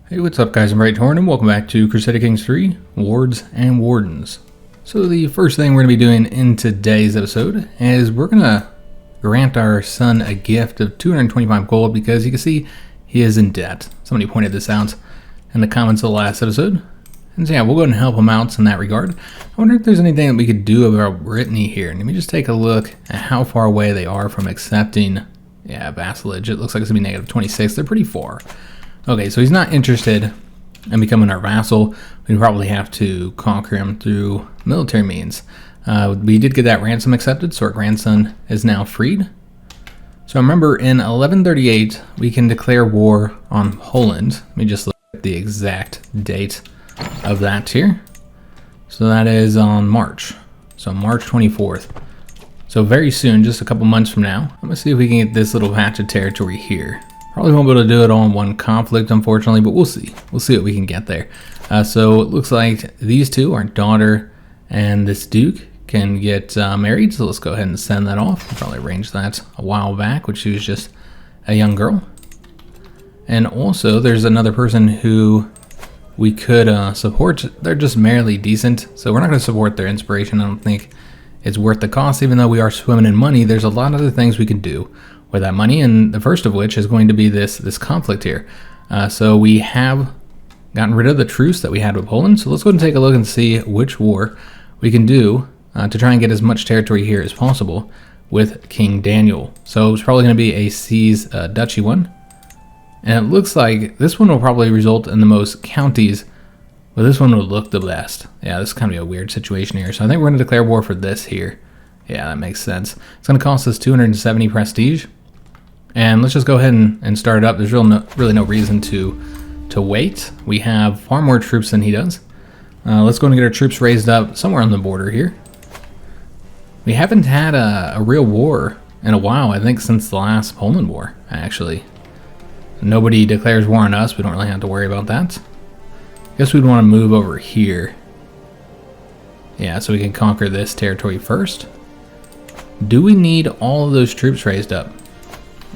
Hey, what's up guys, I'm Praetorian and welcome back to Crusader Kings 3, Wards and Wardens. So the first thing we're going to be doing in today's episode is we're going to grant our son a gift of 225 gold because you can see he is in debt. Somebody pointed this out in the comments of the last episode. And so yeah, we'll go ahead and help him out in that regard. I wonder if there's anything that we could do about Brittany here. Let me just take a look at how far away they are from accepting, vassalage. It looks like it's going to be negative 26. They're pretty far. Okay, so he's not interested in becoming our vassal. We probably have to conquer him through military means. We did get that ransom accepted, so our grandson is now freed. So remember, in 1138, we can declare war on Poland. Let me just look at the exact date of that here. So that is on March. So March 24th. So very soon, just a couple months from now, I'm going to see if we can get this little patch of territory here. Probably won't be able to do it all in one conflict, unfortunately, but we'll see. We'll see what we can get there. So it looks like these two, our daughter and this duke, can get married. So let's go ahead and send that off. We probably arranged that a while back, which she was just a young girl. And also, there's another person who we could support. They're just merely decent, so we're not going to support their inspiration. I don't think it's worth the cost, even though we are swimming in money. There's a lot of other things we can do with that money, and the first of which is going to be this conflict here. So we have gotten rid of the truce that we had with Poland, so let's go ahead and take a look and see which war we can do to try and get as much territory here as possible with King Daniel. So it's probably going to be a seize duchy one, and it looks like this one will probably result in the most counties, but this one would look the best. Yeah, this is kind of a weird situation here, so I think we're going to declare war for this here. Yeah, that makes sense. It's going to cost us 270 prestige. And let's just go ahead and start it up. There's really no reason to wait. We have far more troops than he does. Let's go and get our troops raised up somewhere on the border here. We haven't had a real war in a while, I think since the last Poland war, actually. Nobody declares war on us. We don't really have to worry about that. I guess we'd want to move over here. Yeah, so we can conquer this territory first. Do we need all of those troops raised up?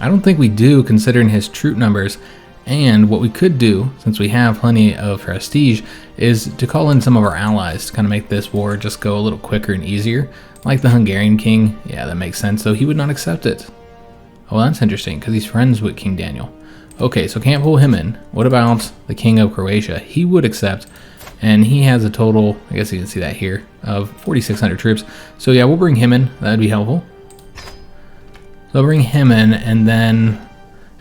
I don't think we do, considering his troop numbers. And what we could do, since we have plenty of prestige, is to call in some of our allies to kind of make this war just go a little quicker and easier. Like the Hungarian king. Yeah, that makes sense, so he would not accept it. Oh, that's interesting, because he's friends with King Daniel. Okay, so can't pull him in. What about the king of Croatia? He would accept, and he has a total, I guess you can see that here, of 4,600 troops. So yeah, we'll bring him in. That'd be helpful. So bring him in, and then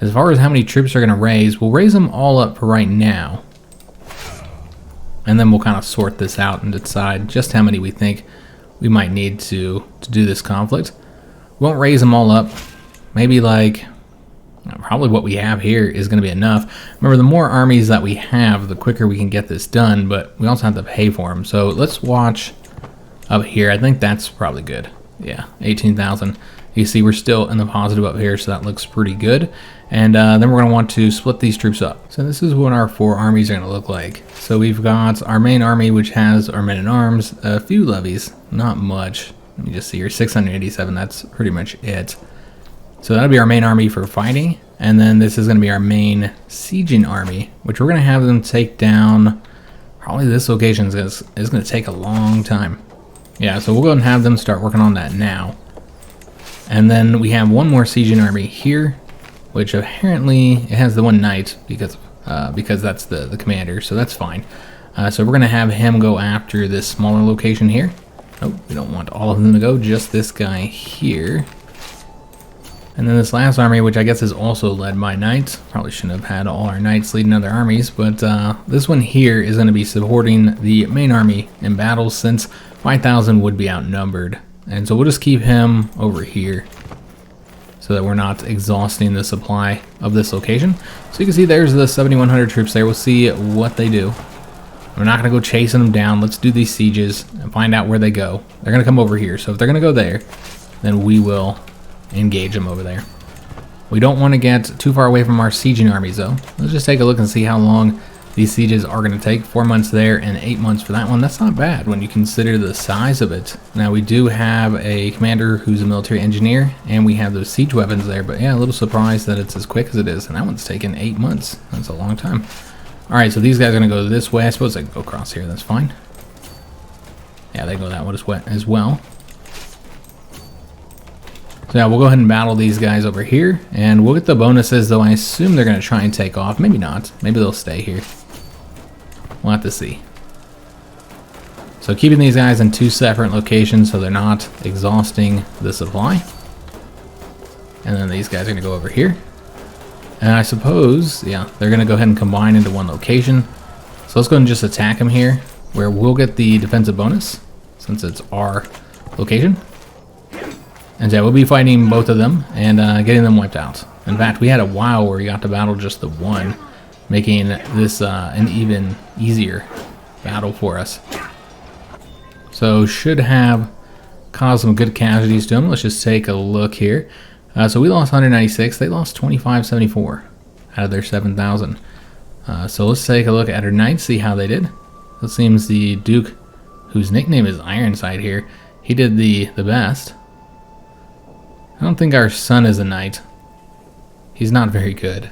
as far as how many troops are going to raise, we'll raise them all up for right now. And then we'll kind of sort this out and decide just how many we think we might need to do this conflict. We won't raise them all up. Maybe like, probably what we have here is going to be enough. Remember, the more armies that we have, the quicker we can get this done, but we also have to pay for them. So let's watch up here. I think that's probably good. Yeah, 18,000. You see we're still in the positive up here, so that looks pretty good. And then we're going to want to split these troops up. So this is what our four armies are going to look like. So we've got our main army, which has our men-at-arms, a few levies, not much. Let me just see here, 687, that's pretty much it. So that'll be our main army for fighting. And then this is going to be our main sieging army, which we're going to have them take down. Probably this location is going to take a long time. Yeah, so we'll go ahead and have them start working on that now. And then we have one more sieging army here, which apparently it has the one knight because that's the commander, so that's fine. So we're going to have him go after this smaller location here. Oh, we don't want all of them to go, just this guy here. And then this last army, which I guess is also led by knights. Probably shouldn't have had all our knights leading other armies, but this one here is going to be supporting the main army in battles since 5,000 would be outnumbered. And so we'll just keep him over here so that we're not exhausting the supply of this location. So you can see there's the 7,100 troops there. We'll see what they do. We're not going to go chasing them down. Let's do these sieges and find out where they go. They're going to come over here. So if they're going to go there, then we will engage them over there. We don't want to get too far away from our sieging armies, though. Let's just take a look and see how long these sieges are going to take. 4 months there and 8 months for that one. That's not bad when you consider the size of it. Now, we do have a commander who's a military engineer, and we have those siege weapons there. But yeah, a little surprised that it's as quick as it is. And that one's taken 8 months. That's a long time. Alright, so these guys are going to go this way. I suppose they can go across here. That's fine. Yeah, they go that way as well. So yeah, we'll go ahead and battle these guys over here. And we'll get the bonuses, though I assume they're going to try and take off. Maybe not. Maybe they'll stay here. We'll have to see. So keeping these guys in 2 separate locations so they're not exhausting the supply. And then these guys are going to go over here. And I suppose, yeah, they're going to go ahead and combine into 1 location. So let's go and just attack them here, where we'll get the defensive bonus, since it's our location. And yeah, we'll be fighting both of them and getting them wiped out. In fact, we had a while where we got to battle just the one, making this an even easier battle for us. So should have caused some good casualties to them. Let's just take a look here. So we lost 196. They lost 2574 out of their 7,000. So let's take a look at our knights, see how they did. It seems the Duke, whose nickname is Ironside here, he did the best. I don't think our son is a knight. He's not very good,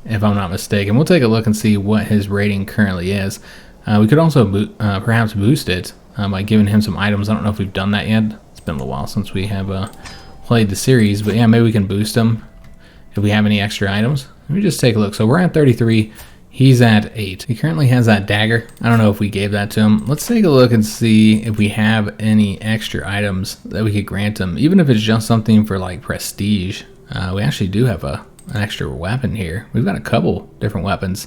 if I'm not mistaken. We'll take a look and see what his rating currently is. We could also perhaps boost it by giving him some items. I don't know if we've done that yet. It's been a little while since we have played the series, but yeah, maybe we can boost him if we have any extra items. Let me just take a look. So we're at 33. He's at 8. He currently has that dagger. I don't know if we gave that to him. Let's take a look and see if we have any extra items that we could grant him, even if it's just something for like prestige. We actually do have an extra weapon here. We've got a couple different weapons.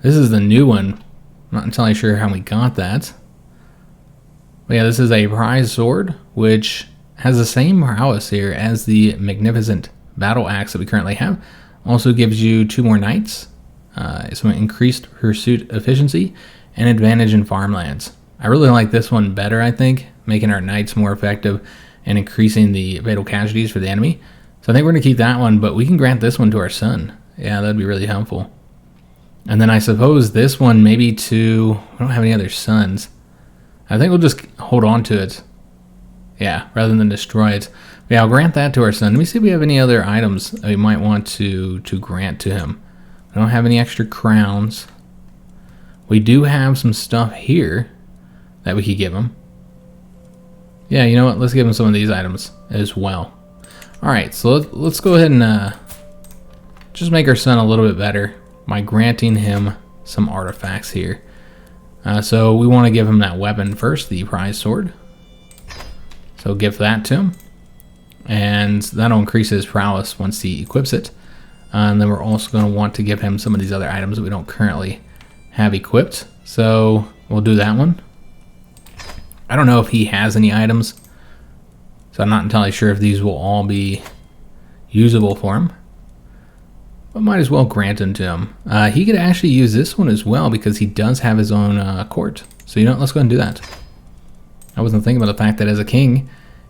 This is the new one. I'm not entirely sure how we got that. But yeah, this is a prize sword, which has the same prowess here as the magnificent battle axe that we currently have. Also gives you 2 more knights. Some increased pursuit efficiency and advantage in farmlands. I really like this one better, I think, making our knights more effective and increasing the fatal casualties for the enemy. So I think we're going to keep that one, but we can grant this one to our son. Yeah, that'd be really helpful. And then I suppose this one maybe to... I don't have any other sons. I think we'll just hold on to it. Yeah, rather than destroy it. But yeah, I'll grant that to our son. Let me see if we have any other items that we might want to grant to him. I don't have any extra crowns. We do have some stuff here that we could give him. Yeah, you know what? Let's give him some of these items as well. Alright, so let's go ahead and just make our son a little bit better by granting him some artifacts here. So we want to give him that weapon first, the prize sword. So give that to him. And that'll increase his prowess once he equips it. And then we're also going to want to give him some of these other items that we don't currently have equipped. So we'll do that one. I don't know if he has any items, so I'm not entirely sure if these will all be usable for him. But might as well grant them to him. He could actually use this one as well because he does have his own court. So you know what, let's go ahead and do that. I wasn't thinking about the fact that as a king,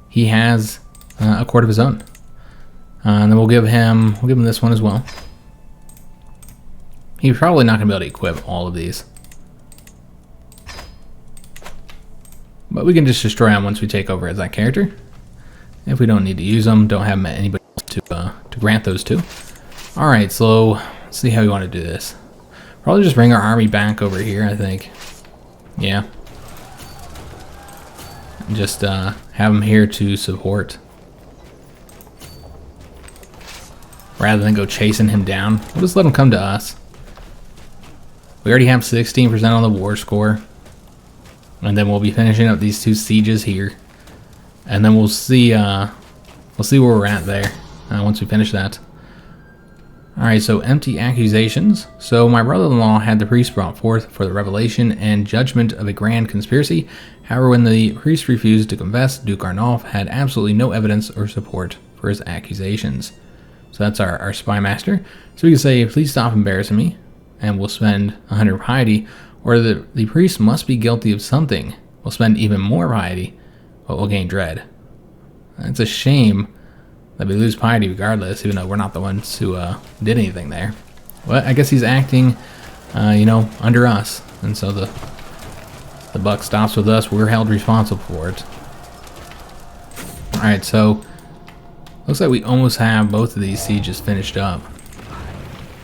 he has a court of his own. And then we'll give him this one as well. He's probably not going to be able to equip all of these. But we can just destroy him once we take over as that character. If we don't need to use them, don't have anybody else to grant those to. Alright, so let's see how we want to do this. Probably just bring our army back over here, I think. Yeah. And just have them here to support. Rather than go chasing him down. We'll just let him come to us. We already have 16% on the war score. And then we'll be finishing up these 2 sieges here. And then we'll see where we're at there once we finish that. Alright, so empty accusations. So my brother-in-law had the priest brought forth for the revelation and judgment of a grand conspiracy. However, when the priest refused to confess, Duke Arnulf had absolutely no evidence or support for his accusations. So that's our spy master. So we can say, please stop embarrassing me, and we'll spend 100 piety, or the priest must be guilty of something. We'll spend even more piety, but we'll gain dread. It's a shame that we lose piety regardless, even though we're not the ones who did anything there. But I guess he's acting, under us, and so the buck stops with us. We're held responsible for it. All right, so looks like we almost have both of these sieges finished up.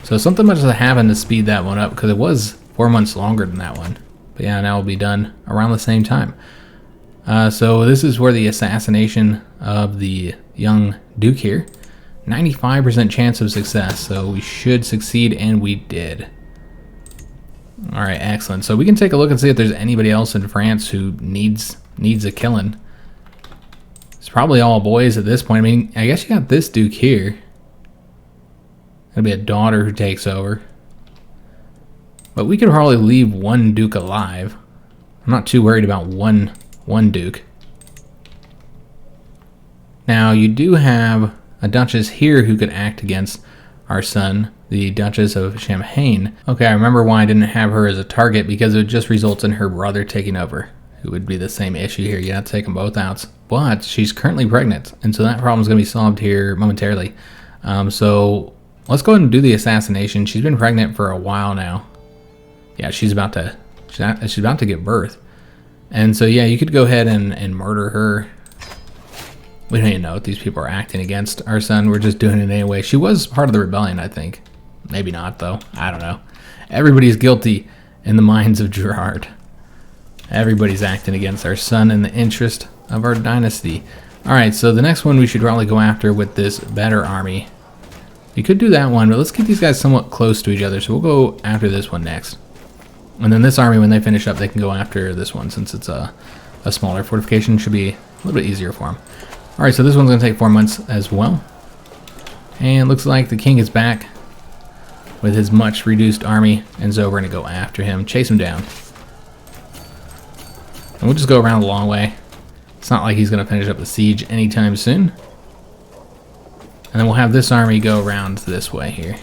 So something must have happened to speed that one up, because it was 4 months longer than that one. But yeah, now it'll be done around the same time. So this is where the assassination of the young Duke here. 95% chance of success, so we should succeed, and we did. Alright, excellent. So we can take a look and see if there's anybody else in France who needs a killing. It's probably all boys at this point. I mean, I guess you got this Duke here. That'll be a daughter who takes over. But we could probably leave one Duke alive. I'm not too worried about one Duke. Now, you do have a Duchess here who could act against our son, the Duchess of Champagne. Okay, I remember why I didn't have her as a target, because it just results in her brother taking over. It would be the same issue here. You have to take them both out. But she's currently pregnant, and so that problem is going to be solved here momentarily. So let's go ahead and do the assassination. She's been pregnant for a while now. Yeah, she's about to give birth. And so yeah, you could go ahead and murder her. We don't even know if these people are acting against our son. We're just doing it anyway. She was part of the rebellion, I think. Maybe not, though. I don't know. Everybody's guilty in the minds of Gerard. Everybody's acting against our son in the interest of our dynasty. Alright, so the next one we should probably go after with this better army. You could do that one, but let's keep these guys somewhat close to each other. So we'll go after this one next. And then this army, when they finish up, they can go after this one, since it's a smaller fortification. Should be a little bit easier for them. Alright, so this one's going to take 4 months as well. And looks like the king is back with his much reduced army. And so we're going to go after him, chase him down. And we'll just go around the long way. It's not like he's going to finish up the siege anytime soon. And then we'll have this army go around this way here.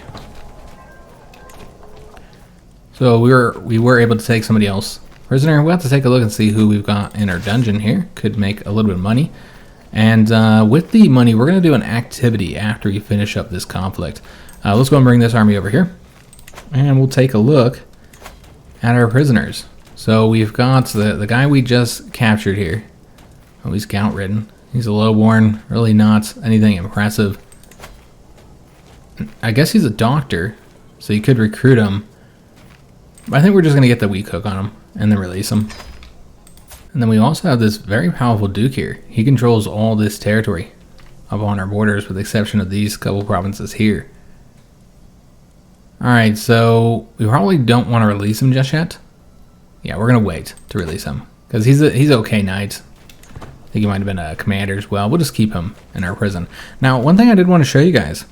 So we were able to take somebody else prisoner. We'll have to take a look and see who we've got in our dungeon here. Could make a little bit of money. And with the money, we're going to do an activity after we finish up this conflict. Let's go and bring this army over here. And we'll take a look at our prisoners. So we've got the guy we just captured here. Oh, he's gout-ridden. He's a lowborn, really not anything impressive. I guess he's a doctor, so you could recruit him. But I think we're just going to get the weak hook on him and then release him. And then we also have this very powerful Duke here. He controls all this territory up on our borders, with the exception of these couple provinces here. Alright, so we probably don't want to release him just yet. Yeah, we're going to wait to release him, because he's okay knight. I think he might have been a commander as well. We'll just keep him in our prison. Now, one thing I did want to show you guys.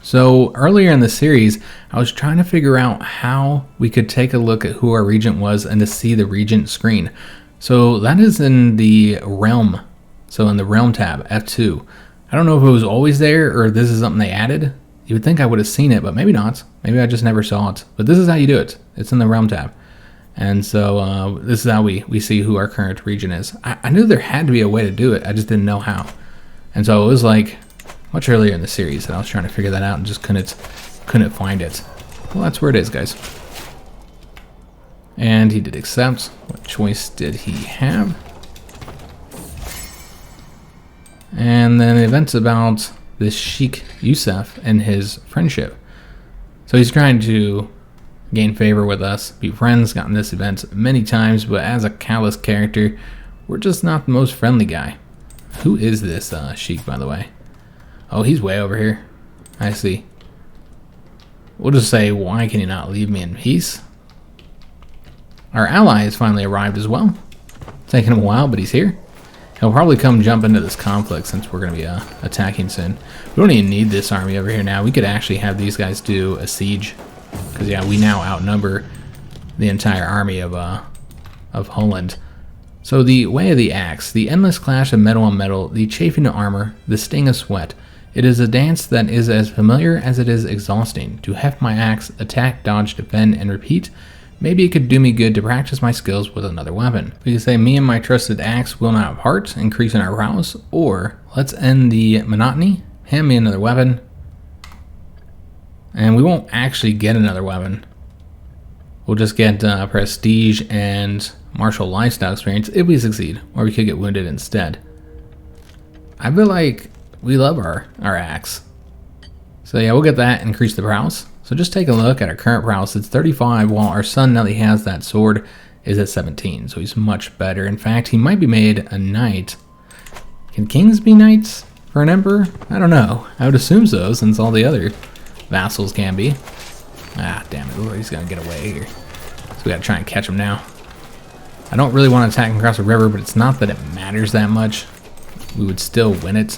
So earlier in the series, I was trying to figure out how we could take a look at who our regent was and to see the regent screen. So that is in the realm. So in the realm tab, F2. I don't know if it was always there or this is something they added. You would think I would have seen it, but maybe not. Maybe I just never saw it. But this is how you do it. It's in the realm tab. And so this is how we see who our current regent is. I knew there had to be a way to do it. I just didn't know how. And so it was like much earlier in the series that I was trying to figure that out and just couldn't find it. Well, that's where it is, guys. And he did accept. What choice did he have? And then events about this Sheikh Yusuf and his friendship. So he's trying to gain favor with us, be friends, gotten this event many times, but as a callous character, we're just not the most friendly guy. Who is this Sheikh, by the way? Oh, he's way over here. I see. We'll just say, why can you not leave me in peace? Our ally has finally arrived as well. Taking him a while, but he's here. He'll probably come jump into this conflict since we're going to be attacking soon. We don't even need this army over here now. We could actually have these guys do a siege. Because, yeah, we now outnumber the entire army of Holland. So the way of the axe, the endless clash of metal on metal, the chafing of armor, the sting of sweat. It is a dance that is as familiar as it is exhausting. To heft my axe, attack, dodge, defend, and repeat. Maybe it could do me good to practice my skills with another weapon. We can say, me and my trusted axe will not part, increasing our prowess. Or, let's end the monotony, hand me another weapon. And we won't actually get another weapon. We'll just get prestige and martial lifestyle experience if we succeed. Or we could get wounded instead. I feel like we love our axe. So yeah, we'll get that, increase the prowess. So just take a look at our current prowess. It's 35, while our son, now that he has that sword, is at 17. So he's much better. In fact, he might be made a knight. Can kings be knights for an emperor? I don't know. I would assume so, since all the other vassals can be. Ah, damn it. Ooh, he's going to get away here. So we got to try and catch him now. I don't really want to attack him across the river, but it's not that it matters that much. We would still win it.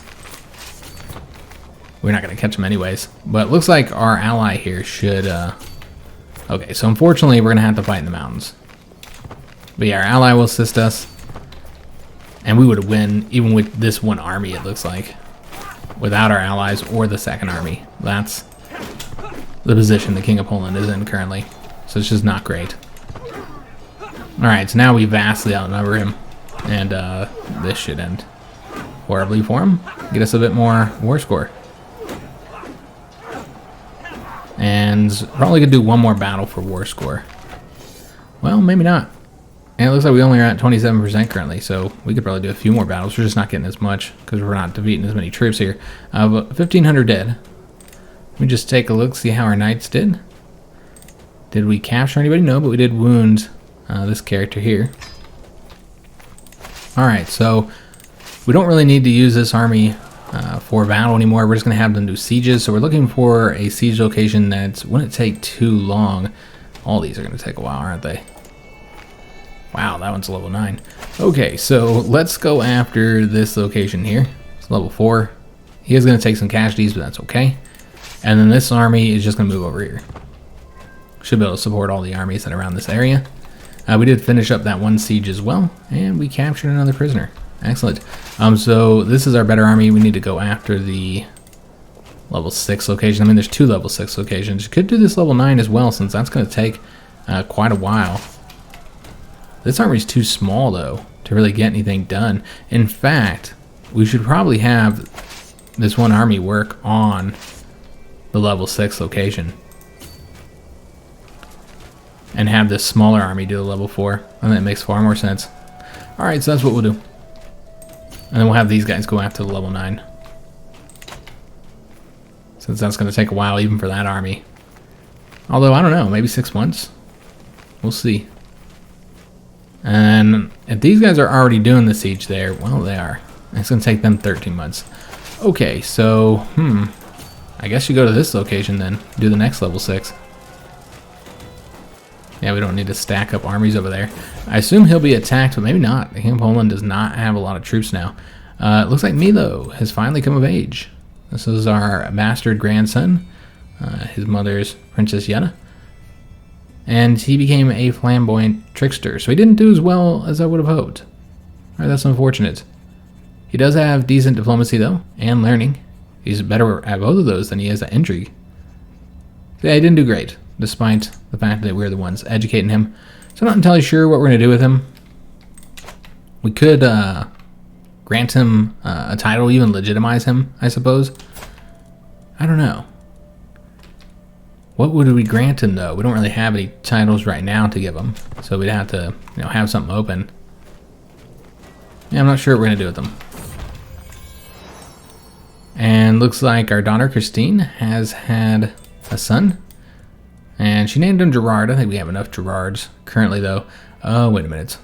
We're not going to catch him anyways. But it looks like our ally here should... Okay, so unfortunately, we're going to have to fight in the mountains. But yeah, our ally will assist us. And we would win, even with this one army, it looks like. Without our allies or the second army. That's the position the King of Poland is in currently. So it's just not great. Alright, so now we vastly outnumber him. And this should end horribly for him. Get us a bit more war score. And probably could do one more battle for war score. Well, maybe not. And it looks like we only are at 27% currently, so we could probably do a few more battles. We're just not getting as much because we're not defeating as many troops here. But 1,500 dead. Let me just take a look, see how our knights did. Did we capture anybody? No, but we did wound this character here. Alright, so we don't really need to use this army for battle anymore. We're just going to have them do sieges. So we're looking for a siege location that wouldn't take too long. All these are going to take a while, aren't they? Wow, that one's level 9. Okay, so let's go after this location here. It's level 4. He is going to take some casualties, but that's okay. And then this army is just going to move over here. Should be able to support all the armies that are around this area. We did finish up that one siege as well, and we captured another prisoner. Excellent. So this is our better army. We need to go after the level 6 location. I mean, there's 2 level 6 locations. You could do this level 9 as well, since that's going to take quite a while. This army's too small, though, to really get anything done. In fact, we should probably have this one army work on the level 6 location. And have this smaller army do the level 4. And that makes far more sense. Alright, so that's what we'll do. And then we'll have these guys go after the level 9. Since that's going to take a while even for that army. Although, I don't know, maybe 6 months? We'll see. And if these guys are already doing the siege there, well, they are. It's going to take them 13 months. Okay, so, I guess you go to this location then. Do the next level 6. Yeah, we don't need to stack up armies over there. I assume he'll be attacked, but maybe not. The King of Poland does not have a lot of troops now. It looks like Milo has finally come of age. This is our bastard grandson. His mother's Princess Jannotte. And he became a flamboyant trickster, so he didn't do as well as I would have hoped. Alright, that's unfortunate. He does have decent diplomacy, though, and learning. He's better at both of those than he is at intrigue. So yeah, he didn't do great, despite the fact that we're the ones educating him. So I'm not entirely sure what we're going to do with him. We could grant him a title, even legitimize him, I suppose. I don't know. What would we grant him, though? We don't really have any titles right now to give him. So we'd have to, have something open. Yeah, I'm not sure what we're going to do with him. And looks like our daughter, Christine, has had a son. And she named him Gerard. I think we have enough Gerards currently, though. Oh, wait a minute.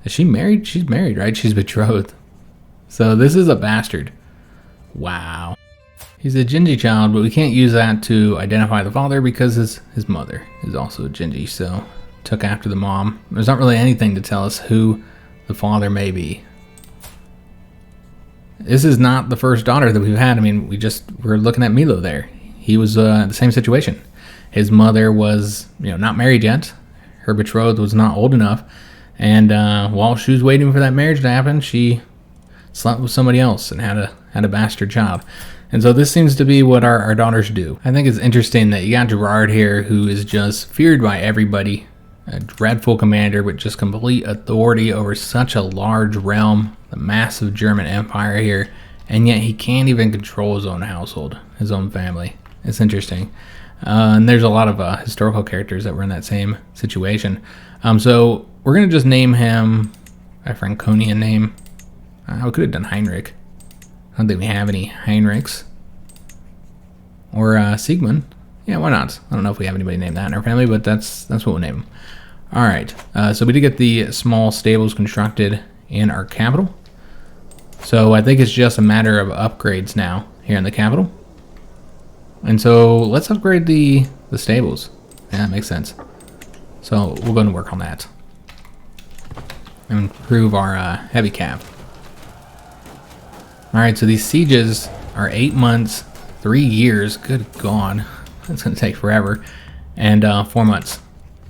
Is she married? She's married, right? She's betrothed. So this is a bastard. Wow. He's a Gingy child, but we can't use that to identify the father because his mother is also a Gingy, so took after the mom. There's not really anything to tell us who the father may be. This is not the first daughter that we've had. I mean, we're looking at Milo there. He was the same situation. His mother was, not married yet. Her betrothed was not old enough. And while she was waiting for that marriage to happen, she slept with somebody else and had a bastard child. And so this seems to be what our daughters do. I think it's interesting that you got Gerard here, who is just feared by everybody. A dreadful commander with just complete authority over such a large realm, the massive German empire here, and yet he can't even control his own household, his own family. It's interesting. And there's a lot of historical characters that were in that same situation. So we're going to just name him a Franconian name. We could have done Heinrich. I don't think we have any Heinrichs. or Siegmund. Yeah, why not? I don't know if we have anybody named that in our family, but that's what we'll name him. All right, so we did get the small stables constructed in our capital. So I think it's just a matter of upgrades now here in the capital. And so let's upgrade the stables. Yeah, that makes sense. So we'll go and work on that. Improve our heavy cap. Alright, so these sieges are 8 months, 3 years. Good God. That's going to take forever. And 4 months.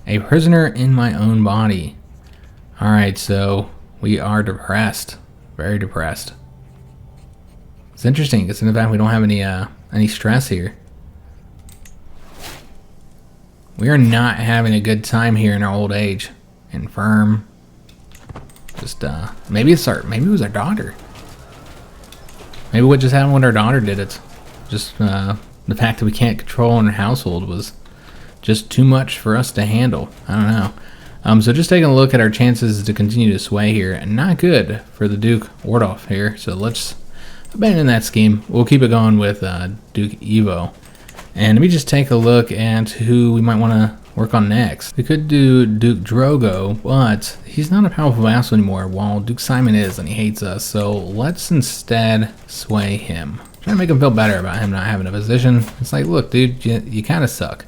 A prisoner in my own body. Alright, so we are depressed. Very depressed. It's interesting because in fact we don't have any stress here. We are not having a good time here in our old age. Infirm. Just maybe it was our daughter. Maybe what just happened when our daughter did it. Just the fact that we can't control in our household was just too much for us to handle. I don't know. So just taking a look at our chances to continue to sway here, and not good for the Duke Wardolf here. So let's abandon that scheme. We'll keep it going with Duke Evo. And let me just take a look at who we might want to work on next. We could do Duke Drogo, but he's not a powerful vassal anymore, while Duke Simon is, and he hates us. So let's instead sway him. Try to make him feel better about him not having a position. It's like, look, dude, you kind of suck.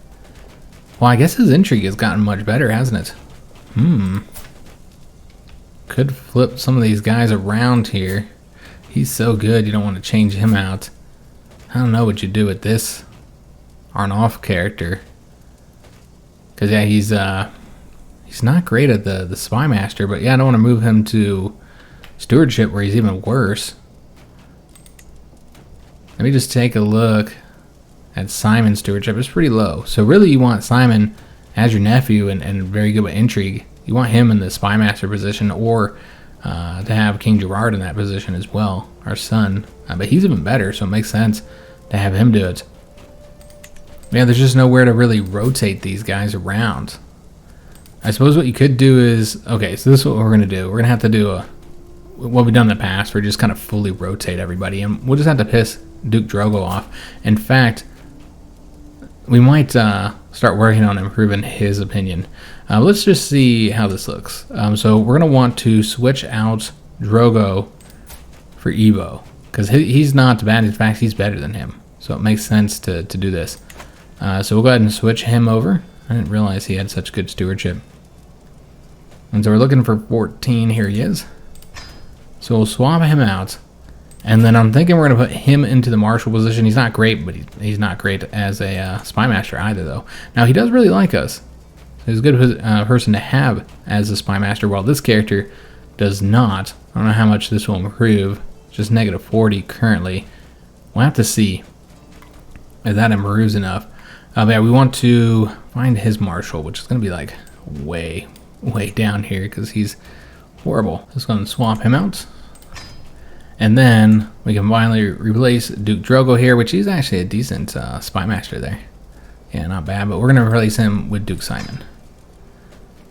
Well, I guess his intrigue has gotten much better, hasn't it? Could flip some of these guys around here. He's so good, you don't want to change him out. I don't know what you do with this Arnulf character. Because, yeah, he's not great at the Spy Master, but yeah, I don't want to move him to Stewardship where he's even worse. Let me just take a look at Simon's Stewardship. It's pretty low. So really you want Simon as your nephew and very good with intrigue. You want him in the Spy Master position, or to have King Gerard in that position as well, our son. But he's even better, so it makes sense to have him do it. Yeah, there's just nowhere to really rotate these guys around. I suppose what you could do is, okay, so this is what we're going to do. We're going to have to do what we've done in the past, where just kind of fully rotate everybody, and we'll just have to piss Duke Drogo off. In fact, we might start working on improving his opinion. Let's just see how this looks. So we're going to want to switch out Drogo for Evo, because he's not bad. In fact, he's better than him. So it makes sense to do this. So we'll go ahead and switch him over. I didn't realize he had such good stewardship. And so we're looking for 14. Here he is. So we'll swap him out. And then I'm thinking we're going to put him into the marshal position. He's not great, but he's not great as a spy master either, though. Now, he does really like us. He's a good person to have as a spy master, while this character does not. I don't know how much this will improve. It's just negative 40 currently. We'll have to see if that improves enough. But yeah, we want to find his marshal, which is going to be like way down here because he's horrible. Just going to swap him out. And then we can finally replace Duke Drogo here, which is actually a decent spy master there. Yeah, not bad, but we're going to replace him with Duke Simon.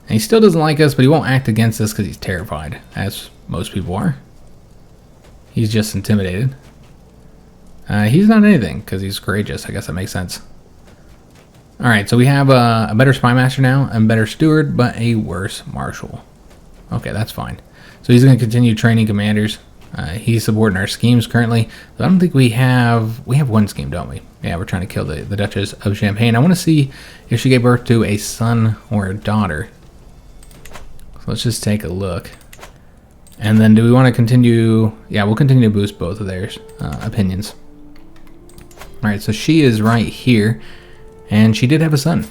And he still doesn't like us, but he won't act against us because he's terrified, as most people are. He's just intimidated. He's not anything because he's courageous. I guess that makes sense. Alright, so we have a better spy master now, a better steward, but a worse marshal. Okay, that's fine. So he's going to continue training commanders. He's supporting our schemes currently. But I don't think we have one scheme, don't we? Yeah, we're trying to kill the Duchess of Champagne. I want to see if she gave birth to a son or a daughter. So let's just take a look. And then do we want to continue? Yeah, we'll continue to boost both of their opinions. Alright, so she is right here. And she did have a son.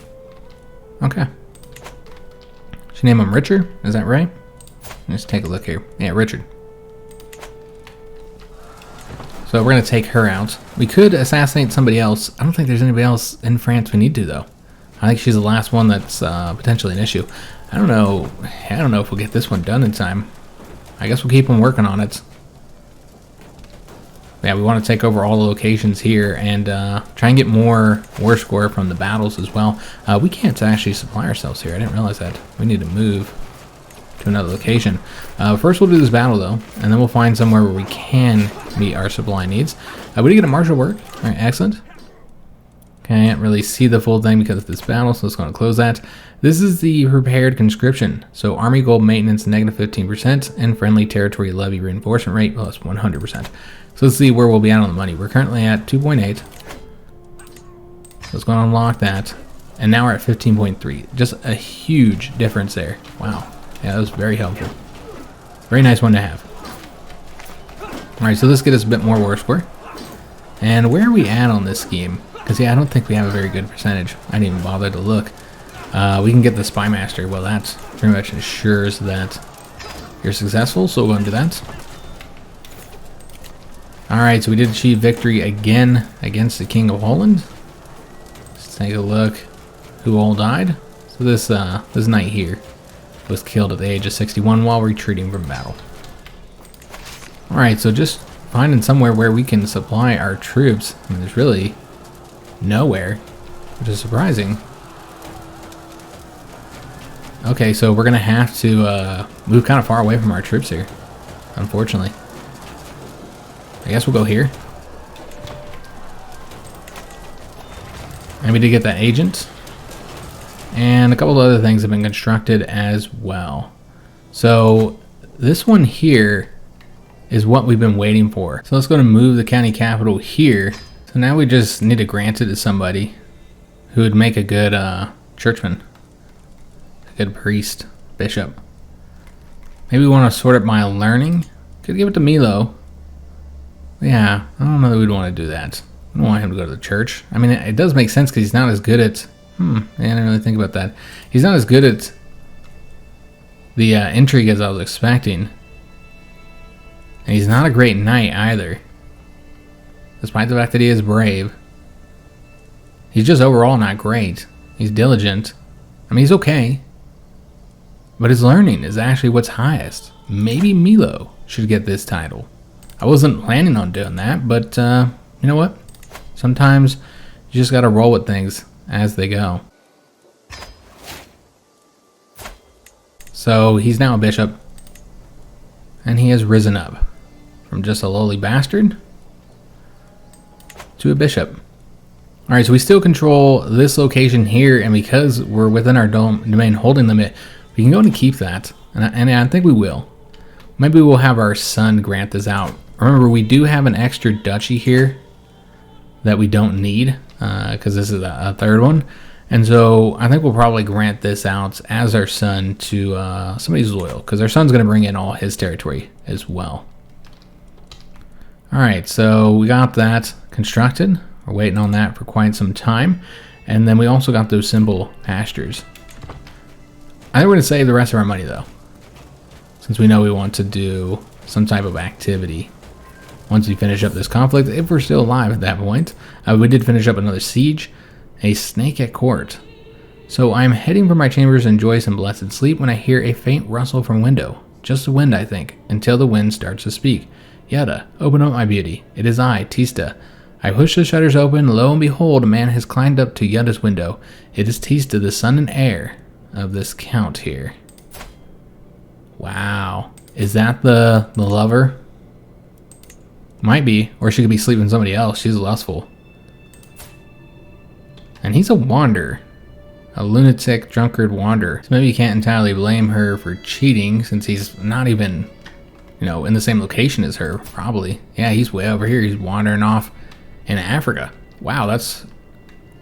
Okay. She named him Richard, is that right? Let's take a look here. Yeah, Richard. So we're going to take her out. We could assassinate somebody else. I don't think there's anybody else in France we need to, though. I think she's the last one that's potentially an issue. I don't know if we'll get this one done in time. I guess we'll keep on working on it. Yeah, we want to take over all the locations here and try and get more war score from the battles as well. We can't actually supply ourselves here. I didn't realize that. We need to move to another location. First we'll do this battle though, and then we'll find somewhere where we can meet our supply needs. We did get a martial work. All right, excellent. Can't really see the full thing because of this battle, so let's go and close that. This is the prepared conscription. So army gold maintenance negative 15% and friendly territory levy reinforcement rate plus 100%. So let's see where we'll be at on the money. We're currently at 2.8. So let's go and unlock that. And now we're at 15.3. Just a huge difference there. Wow. Yeah, that was very helpful. Very nice one to have. Alright, so let's get us a bit more war score. And where are we at on this scheme? Because, yeah, I don't think we have a very good percentage. I didn't even bother to look. We can get the Spy Master. Well, that pretty much ensures that you're successful, so we'll go and do that. Alright, so we did achieve victory again against the King of Holland. Let's take a look who all died. So this knight here was killed at the age of 61 while retreating from battle. Alright, so just finding somewhere where we can supply our troops. I mean, there's really nowhere, which is surprising. Okay, so we're gonna have to move kind of far away from our troops here, unfortunately. I guess we'll go here. And we did get that agent. And a couple of other things have been constructed as well. So this one here is what we've been waiting for. So let's go and move the county capital here. So now we just need to grant it to somebody who would make a good churchman, a good priest, bishop. Maybe we want to sort it by learning. Could give it to Milo. Yeah, I don't know that we'd want to do that. We don't want him to go to the church. I mean, it does make sense because he's not as good at... I didn't really think about that. He's not as good at the intrigue as I was expecting. And he's not a great knight either. Despite the fact that he is brave. He's just overall not great. He's diligent. I mean, he's okay. But his learning is actually what's highest. Maybe Milo should get this title. I wasn't planning on doing that, but you know what? Sometimes you just gotta roll with things as they go. So he's now a bishop. And he has risen up from just a lowly bastard to a bishop. Alright, so we still control this location here, and because we're within our domain holding limit, we can go and keep that. And I think we will. Maybe we'll have our son grant this out. Remember, we do have an extra duchy here that we don't need, because this is a third one. And so I think we'll probably grant this out as our son to somebody who's loyal, because our son's going to bring in all his territory as well. Alright, so we got that constructed. We're waiting on that for quite some time. And then we also got those simple pastures. I think we're going to save the rest of our money, though, since we know we want to do some type of activity once we finish up this conflict, if we're still alive at that point. We did finish up another siege, a snake at court. So I'm heading for my chambers to enjoy some blessed sleep when I hear a faint rustle from window. Just the wind, I think, until the wind starts to speak. Yada, open up, my beauty. It is I, Tista. I push the shutters open. Lo and behold, a man has climbed up to Yada's window. It is Tista, the son and heir of this count here. Wow. Is that the lover? Might be, or she could be sleeping with somebody else. She's lustful. And he's a wanderer. A lunatic, drunkard wanderer. So maybe you can't entirely blame her for cheating, since he's not even, you know, in the same location as her, probably. Yeah, he's way over here. He's wandering off in Africa. Wow, that's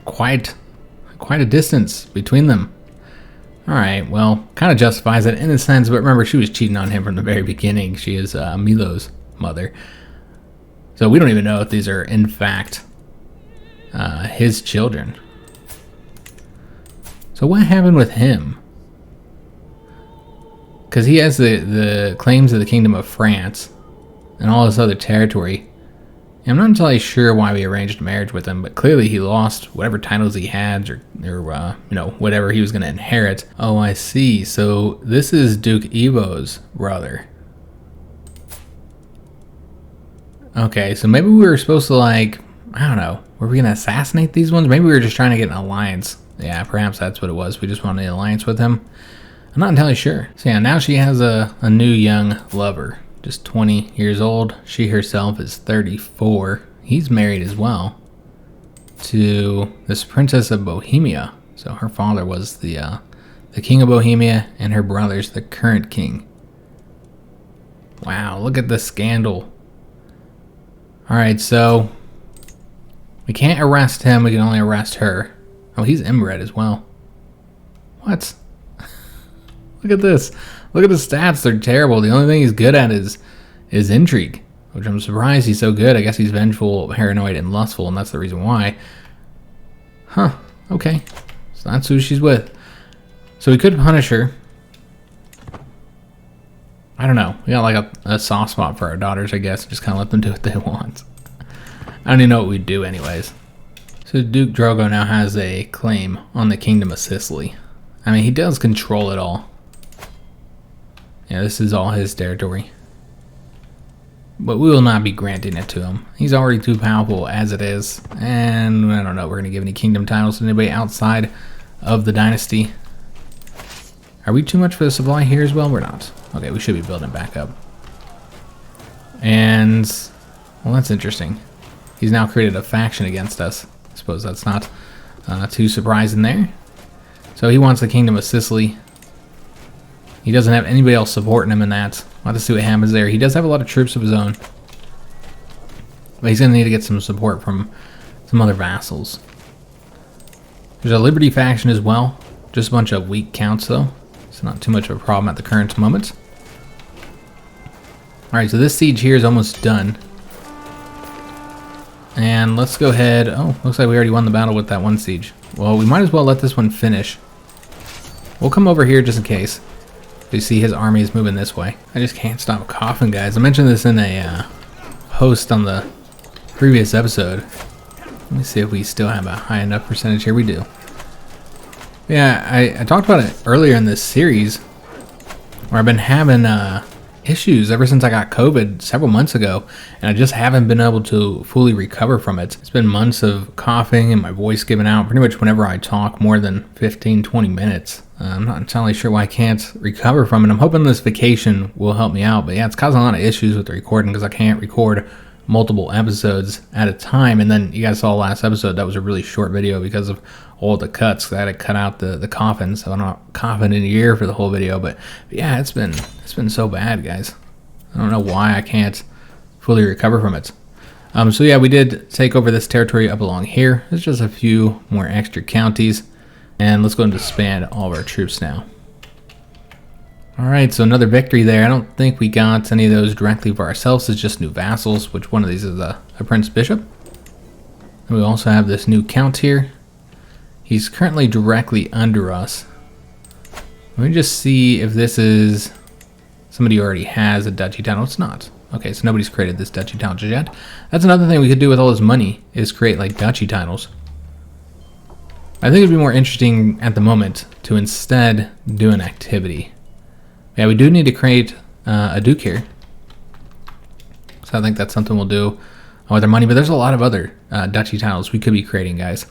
quite a distance between them. Alright, well, kind of justifies it in a sense, but remember, she was cheating on him from the very beginning. She is Milo's mother. So we don't even know if these are, in fact, his children. So what happened with him? Because he has the claims of the Kingdom of France and all this other territory. I'm not entirely sure why we arranged a marriage with him, but clearly he lost whatever titles he had, or you know, whatever he was going to inherit. Oh, I see. So this is Duke Ivo's brother. Okay, so maybe we were supposed to, like, I don't know, were we going to assassinate these ones? Maybe we were just trying to get an alliance. Yeah, perhaps that's what it was. We just wanted an alliance with him. I'm not entirely sure. So yeah, now she has a new young lover. Just 20 years old. She herself is 34. He's married as well. to this Princess of Bohemia. So her father was the King of Bohemia, and her brother's the current king. Wow, look at the scandal. Alright, so we can't arrest him, we can only arrest her. Oh, he's inbred as well. What? Look at this. Look at the stats, they're terrible. The only thing he's good at is intrigue, which I'm surprised he's so good. I guess he's vengeful, paranoid, and lustful, and that's the reason why. Huh, okay. So that's who she's with. So we could punish her. I don't know. We got like a soft spot for our daughters, I guess. Just kind of let them do what they want. I don't even know what we'd do anyways. So Duke Drogo now has a claim on the Kingdom of Sicily. I mean, he does control it all. Yeah, this is all his territory. But we will not be granting it to him. He's already too powerful as it is. And I don't know, we're going to give any kingdom titles to anybody outside of the dynasty. Are we too much for the supply here as well? We're not. Okay, we should be building back up. And, well, that's interesting. He's now created a faction against us. I suppose that's not too surprising there. So he wants the Kingdom of Sicily. He doesn't have anybody else supporting him in that. We'll have to see what happens there. He does have a lot of troops of his own. But he's going to need to get some support from some other vassals. There's a Liberty faction as well. Just a bunch of weak counts, though. It's not too much of a problem at the current moment. Alright, so this siege here is almost done. And let's go ahead. Oh, looks like we already won the battle with that one siege. Well, we might as well let this one finish. We'll come over here just in case. You see his army is moving this way. I just can't stop coughing, guys. I mentioned this in a post on the previous episode. Let me see if we still have a high enough percentage here. We do. Yeah, I talked about it earlier in this series where I've been having issues ever since I got COVID several months ago, and I just haven't been able to fully recover from it. It's been months of coughing and my voice giving out pretty much whenever I talk more than 15-20 minutes. I'm not entirely sure why I can't recover from it. I'm hoping this vacation will help me out, but yeah, it's causing a lot of issues with the recording because I can't record multiple episodes at a time. And then you guys saw last episode, that was a really short video because of all the cuts. I had to cut out the coughing, so I'm not coughing in your ear for the whole video. But yeah, it's been so bad, guys. I don't know why I can't fully recover from it. So yeah, we did take over this territory up along here. There's just a few more extra counties, and let's go and disband all of our troops now. All right, so another victory there. I don't think we got any of those directly for ourselves. It's just new vassals, which one of these is a Prince Bishop. And we also have this new count here. He's currently directly under us. Let me just see if this is somebody who already has a duchy title. It's not. Okay, so nobody's created this duchy title just yet. That's another thing we could do with all this money, is create like duchy titles. I think it'd be more interesting at the moment to instead do an activity. Yeah, we do need to create a duke here. So I think that's something we'll do with our money. But there's a lot of other duchy titles we could be creating, guys.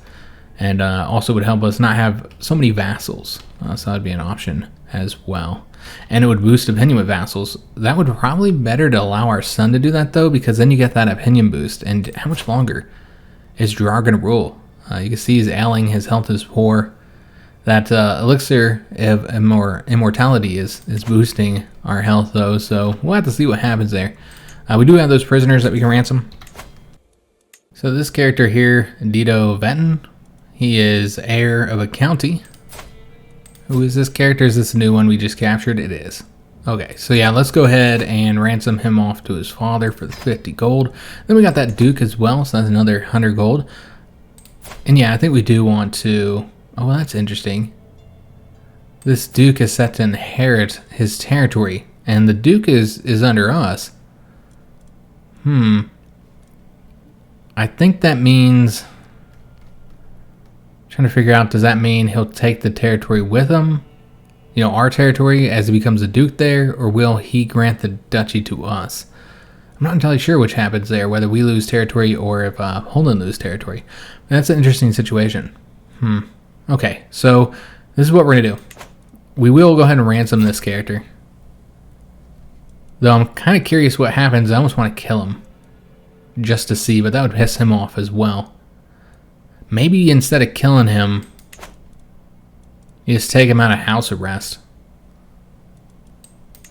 And also would help us not have so many vassals. So that would be an option as well. And it would boost opinion with vassals. That would probably be better to allow our son to do that, though, because then you get that opinion boost. And how much longer is Gerard going to rule? You can see he's ailing, his health is poor. That elixir of immortality is boosting our health, though, so we'll have to see what happens there. We do have those prisoners that we can ransom. So this character here, Dido Vetten, he is heir of a county. Who is this character? Is this a new one we just captured? It is. Okay, so yeah, let's go ahead and ransom him off to his father for the 50 gold. Then we got that duke as well, so that's another 100 gold. And yeah, I think we do want to... Oh, well, that's interesting. This duke is set to inherit his territory, and the duke is under us. I think that means... Trying to figure out, does that mean he'll take the territory with him? You know, our territory as he becomes a duke there, or will he grant the duchy to us? I'm not entirely sure which happens there, whether we lose territory or if Holland lose territory. That's an interesting situation. Okay, so this is what we're going to do. We will go ahead and ransom this character. Though I'm kind of curious what happens. I almost want to kill him just to see, but that would piss him off as well. Maybe instead of killing him, you just take him out of house arrest.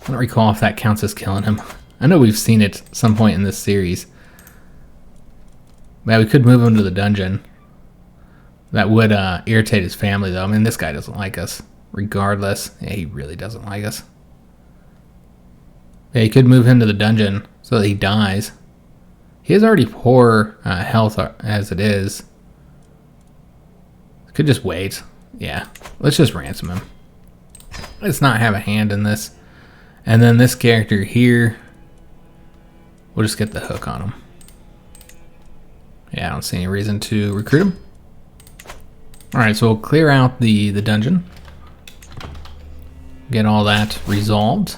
I don't recall if that counts as killing him. I know we've seen it at some point in this series. But we could move him to the dungeon. That would irritate his family, though. I mean, this guy doesn't like us, regardless. Yeah, he really doesn't like us. Yeah, you could move him to the dungeon so that he dies. He has already poor health as it is. Could just wait. Yeah, let's just ransom him. Let's not have a hand in this. And then this character here, we'll just get the hook on him. Yeah, I don't see any reason to recruit him. Alright, so we'll clear out the dungeon. Get all that resolved.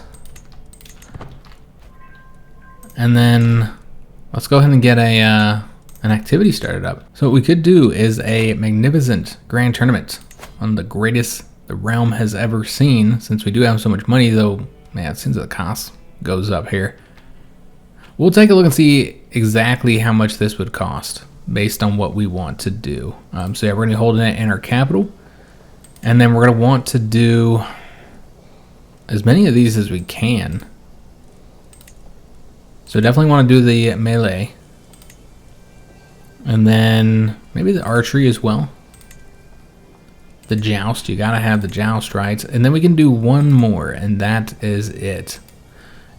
And then let's go ahead and get an activity started up. So what we could do is a magnificent grand tournament. One of the greatest the realm has ever seen, since we do have so much money, though, man, it seems the cost goes up here. We'll take a look and see exactly how much this would cost based on what we want to do. So yeah, we're going to be holding it in our capital, and then we're going to want to do as many of these as we can. So definitely want to do the melee, and then maybe the archery as well. The joust, you gotta have the joust, right? And then we can do one more, and that is it.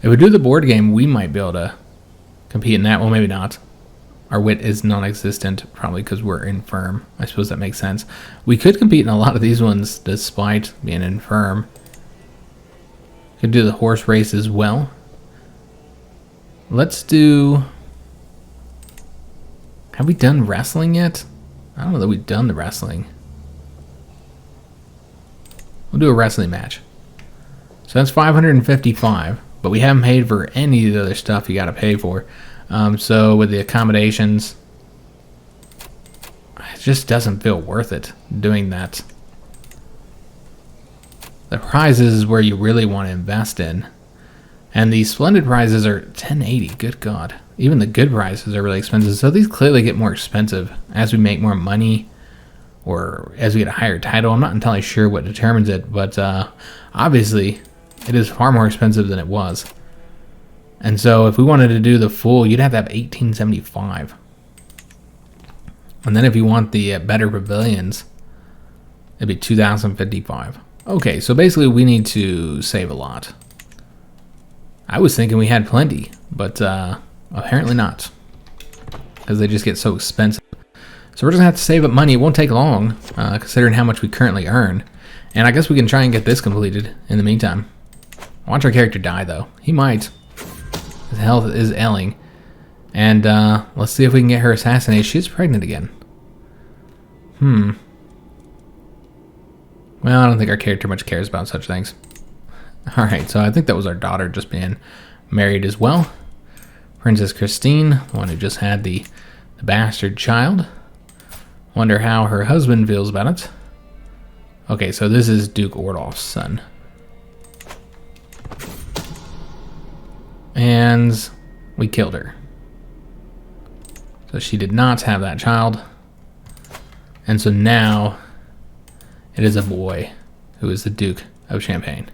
If we do the board game, we might be able to compete in that. Well, maybe not. Our wit is non-existent, probably because we're infirm. I suppose that makes sense. We could compete in a lot of these ones despite being infirm. Could do the horse race as well. Let's do... Have we done wrestling yet? I don't know that we've done the wrestling. We'll do a wrestling match. So that's 555, but we haven't paid for any of the other stuff you got to pay for. So with the accommodations, it just doesn't feel worth it doing that. The prizes is where you really want to invest in. And the splendid prizes are 1080, good God. Even the good prizes are really expensive, so these clearly get more expensive as we make more money or as we get a higher title. I'm not entirely sure what determines it, but obviously it is far more expensive than it was. And so if we wanted to do the full, you'd have to have 1875. And then if you want the better pavilions, it'd be 2055. Okay, so basically we need to save a lot. I was thinking we had plenty, but apparently not, because they just get so expensive. So we're just gonna have to save up money. It won't take long, considering how much we currently earn. And I guess we can try and get this completed in the meantime. Watch our character die, though. He might. His health is ailing. And let's see if we can get her assassinated. She's pregnant again. Well, I don't think our character much cares about such things. Alright, so I think that was our daughter just being married as well. Princess Christine, the one who just had the bastard child. Wonder how her husband feels about it. Okay, so this is Duke Ordolf's son. And we killed her. So she did not have that child. And so now it is a boy who is the Duke of Champagne.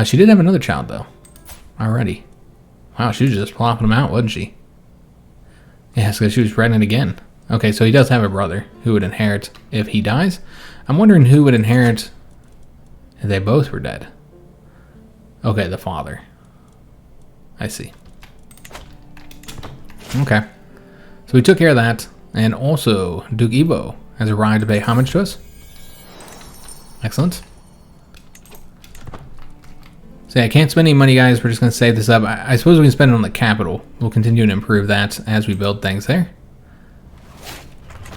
She did have another child, though, already. Wow, she was just plopping them out, wasn't she? Yes, because she was pregnant again. Okay, so he does have a brother who would inherit if he dies. I'm wondering who would inherit if they both were dead. Okay, the father. I see. Okay. So we took care of that. And also, Duke Evo has arrived to pay homage to us. Excellent. So yeah, I can't spend any money, guys. We're just going to save this up. I suppose we can spend it on the capital. We'll continue to improve that as we build things there.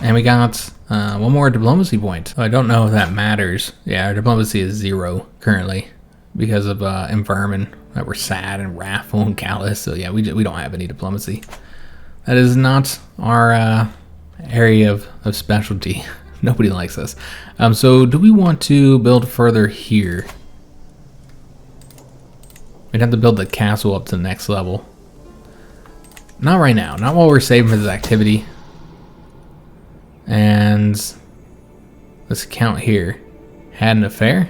And we got one more diplomacy point. I don't know if that matters. Yeah, our diplomacy is 0 currently because of infirm that we're sad and wrathful and callous. So yeah, we don't have any diplomacy. That is not our area of specialty. Nobody likes us. So do we want to build further here? We'd have to build the castle up to the next level. Not right now. Not while we're saving for this activity. And this account here had an affair.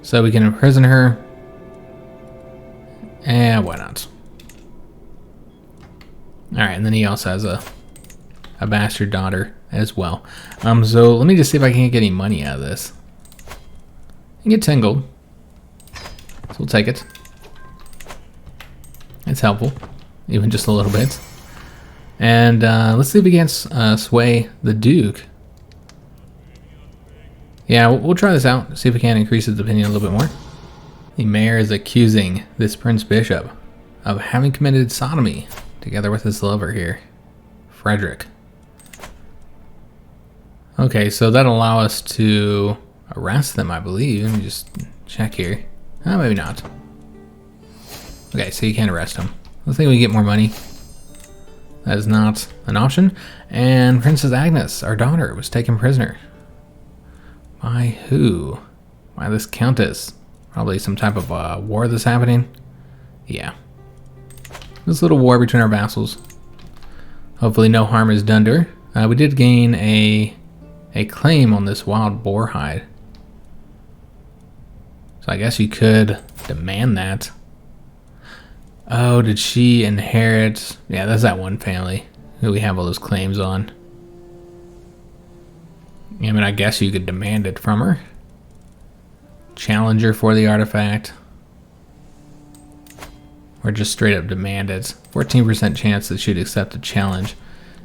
So we can imprison her. And why not? Alright, and then he also has a bastard daughter as well. So let me just see if I can't get any money out of this. I can get 10 gold. So we'll take it. It's helpful. Even just a little bit. And let's see if we can sway the Duke. Yeah, we'll try this out. See if we can increase his opinion a little bit more. The mayor is accusing this Prince Bishop of having committed sodomy together with his lover here, Frederick. Okay, so that'll allow us to arrest them, I believe. Let me just check here. Oh, maybe not. Okay, so you can't arrest him. I think we get more money. That is not an option. And Princess Agnes, our daughter, was taken prisoner. By who? By this countess. Probably some type of war that's happening. Yeah. This little war between our vassals. Hopefully no harm is done to her. We did gain a claim on this wild boar hide. So I guess you could demand that. Oh, did she inherit? Yeah, that's that one family who we have all those claims on. I mean, I guess you could demand it from her. Challenge her for the artifact. Or just straight up demand it. 14% chance that she'd accept a challenge.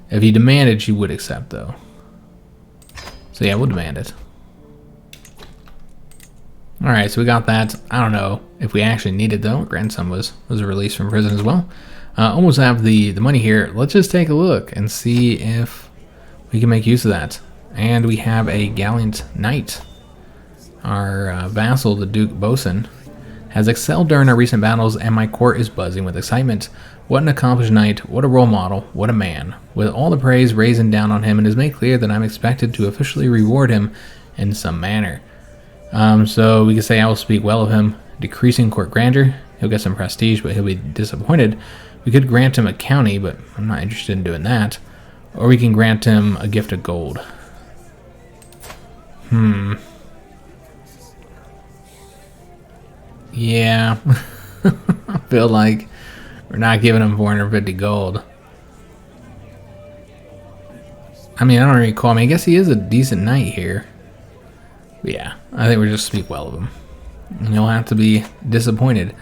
If you demanded, she would accept, though. So yeah, we'll demand it. Alright, so we got that. I don't know if we actually need it, though. Grandson was released from prison as well. Almost have the money here. Let's just take a look and see if we can make use of that. And we have a gallant knight. Our vassal, the Duke Bosun, has excelled during our recent battles, and my court is buzzing with excitement. What an accomplished knight, what a role model, what a man. With all the praise raising down on him, it is made clear that I'm expected to officially reward him in some manner. So we can say I will speak well of him. Decreasing court grandeur, he'll get some prestige, but he'll be disappointed. We could grant him a county, but I'm not interested in doing that. Or we can grant him a gift of gold. Yeah, I feel like we're not giving him 450 gold. I mean, I don't recall. I mean, I guess he is a decent knight here. But yeah, I think we'll just speak well of him. And he'll have to be disappointed.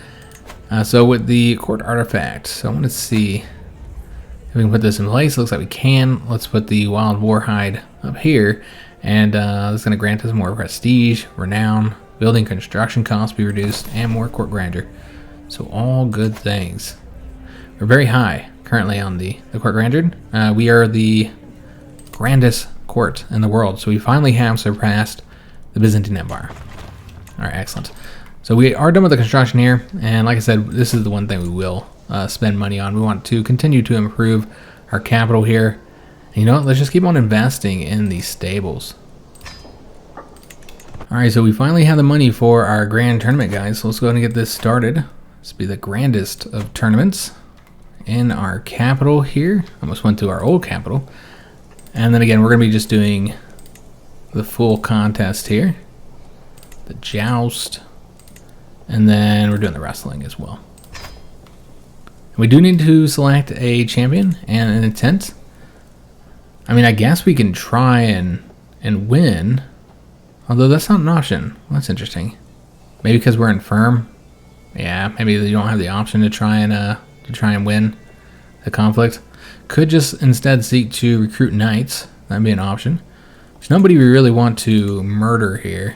So with the court artifact, so I want to see if we can put this in place. Looks like we can. Let's put the wild boar hide up here. And this is going to grant us more prestige, renown, building construction costs be reduced, and more court grandeur. So all good things. We're very high currently on the court grandeur. We are the grandest court in the world. So we finally have surpassed the Byzantine Empire. Alright, excellent. So we are done with the construction here. And like I said, this is the one thing we will spend money on. We want to continue to improve our capital here. And you know what? Let's just keep on investing in these stables. Alright, so we finally have the money for our grand tournament, guys. So let's go ahead and get this started. This will be the grandest of tournaments in our capital here. Almost went to our old capital. And then again, we're going to be just doing the full contest here. The joust. And then we're doing the wrestling as well. We do need to select a champion and an intent. I mean, I guess we can try and win. Although that's not an option. Well, that's interesting. Maybe because we're infirm. Yeah, maybe you don't have the option to try and win the conflict. Could just instead seek to recruit knights. That'd be an option. There's nobody we really want to murder here.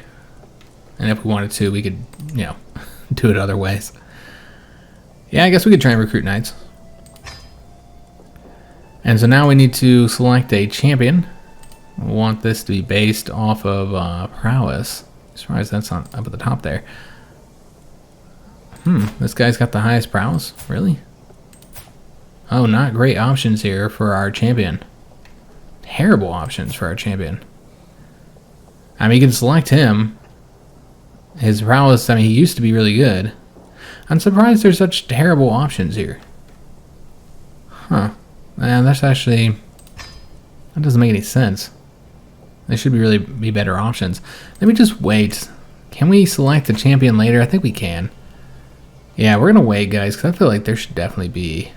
And if we wanted to, we could, you know, do it other ways. Yeah, I guess we could try and recruit knights. And so now we need to select a champion. We want this to be based off of prowess. As far as that's not up at the top there. This guy's got the highest prowess? Really? Oh, not great options here for our champion. Terrible options for our champion. I mean, you can select him. His prowess, I mean, he used to be really good. I'm surprised there's such terrible options here. Huh. That's actually That doesn't make any sense. There should be really be better options. Let me just wait. Can we select the champion later? I think we can. Yeah, we're gonna wait, guys, because I feel like there should definitely be...